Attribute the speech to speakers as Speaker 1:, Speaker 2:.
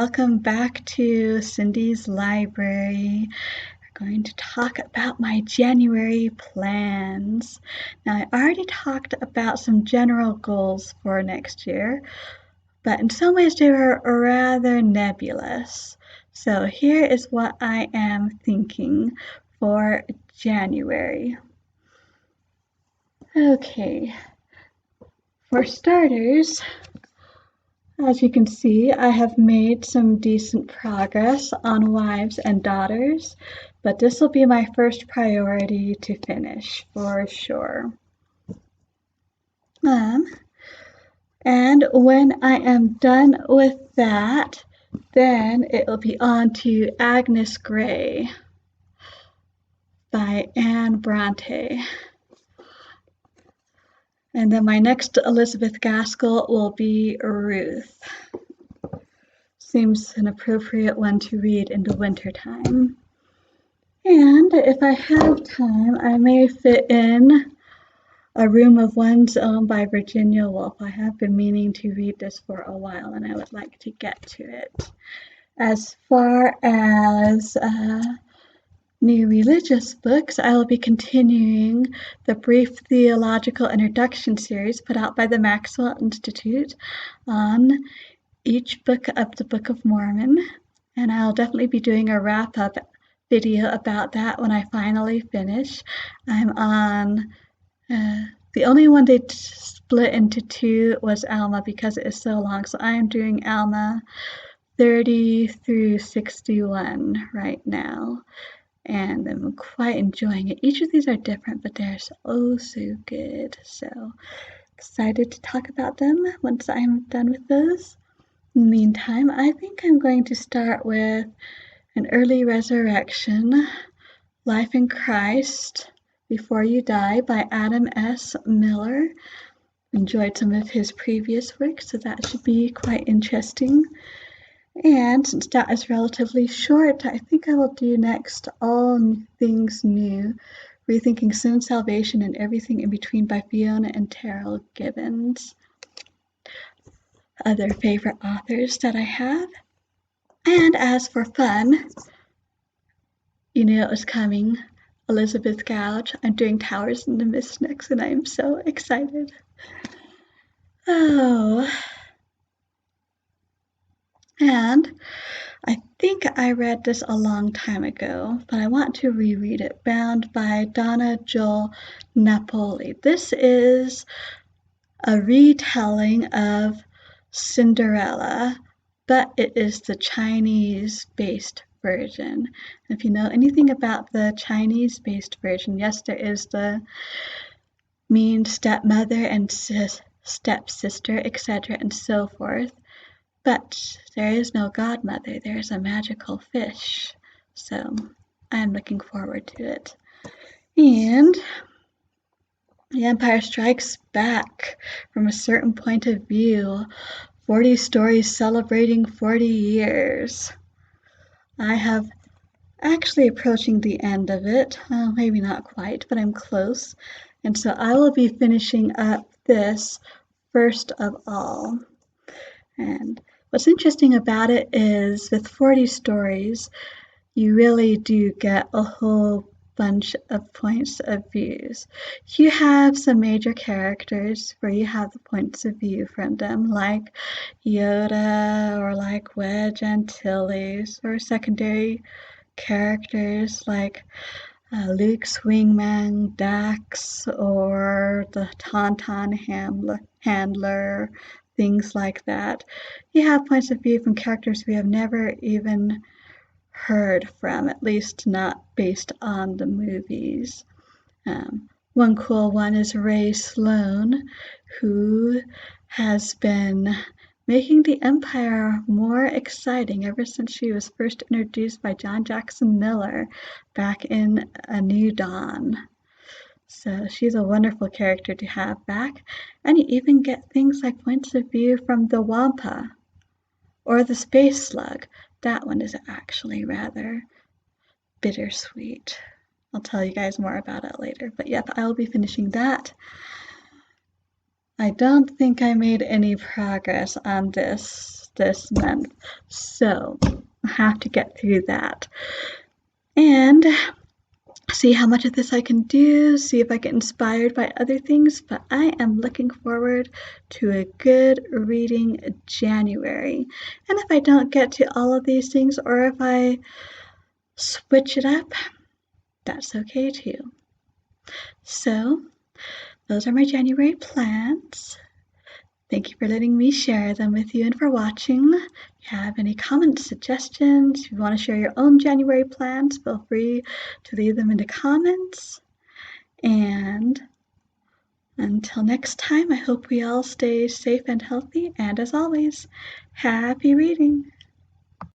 Speaker 1: welcome back to Cindy's Library. We're going to talk about my January plans. Now, I already talked about some general goals for next year, but in some ways they were rather nebulous. So here is what I am thinking for January. Okay, for starters, as you can see, I have made some decent progress on Wives and Daughters, but this will be my first priority to finish for sure. And when I am done with that, then it will be on to Agnes Grey by Anne Bronte. And then my next Elizabeth Gaskell will be Ruth. Seems an appropriate one to read in the wintertime. And if I have time, I may fit in A Room of One's Own by Virginia Woolf. I have been meaning to read this for a while, and I would like to get to it. As far as new religious books, I will be continuing the Brief Theological Introduction series put out by the Maxwell Institute on each book of the Book of Mormon, and I'll definitely be doing a wrap-up video about that when I finally finish. I'm on, the only one they split into two was Alma because it is so long, so I am doing Alma 30 through 61 right now, and I'm quite enjoying it. Each of these are different, but they're so good, so excited to talk about them once I'm done with those. In the meantime, I think I'm going to start with An Early Resurrection, Life in Christ Before You Die by Adam S. Miller. Enjoyed some of his previous work, so that should be quite interesting. And since that is relatively short, I think I will do next All Things New, Rethinking Sin, Salvation, and Everything in Between by Fiona and Terrell Gibbons. Other favorite authors that I have. And as for fun, you knew it was coming, Elizabeth Gouge. I'm doing Towers in the Mist next, and I am so excited. Oh. And I think I read this a long time ago, but I want to reread it. Bound by Donna Joel Napoli. This is a retelling of Cinderella, but it is the Chinese-based version. If you know anything about the Chinese-based version, yes, there is the mean stepmother and stepsister, etc., and so forth. But there is no godmother, there is a magical fish. So I'm looking forward to it. And The Empire Strikes Back from a Certain Point of View. 40 stories celebrating 40 years. I have actually approaching the end of it. Well, maybe not quite, but I'm close. And so I will be finishing up this first of all. And what's interesting about it is with 40 stories, you really do get a whole bunch of points of views. You have some major characters where you have the points of view from them, like Yoda or like Wedge Antilles, or secondary characters like Luke's wingman Dax or the Tauntaun handler, things like that. You have points of view from characters we have never even heard from, at least not based on the movies. One cool one is Ray Sloan, who has been making the Empire more exciting ever since she was first introduced by John Jackson Miller back in A New Dawn. So she's a wonderful character to have back, and you even get things like points of view from the Wampa or the Space Slug. That one is actually rather bittersweet. I'll tell you guys more about it later, but yep, I will be finishing that. I don't think I made any progress on this this month. So I have to get through that and see how much of this I can do, see if I get inspired by other things, but I am looking forward to a good reading January. And if I don't get to all of these things, or if I switch it up, that's okay too. So those are my January plans. Thank you for letting me share them with you and for watching. If you have any comments, suggestions, if you want to share your own January plans, feel free to leave them in the comments. And until next time, I hope we all stay safe and healthy. And as always, happy reading.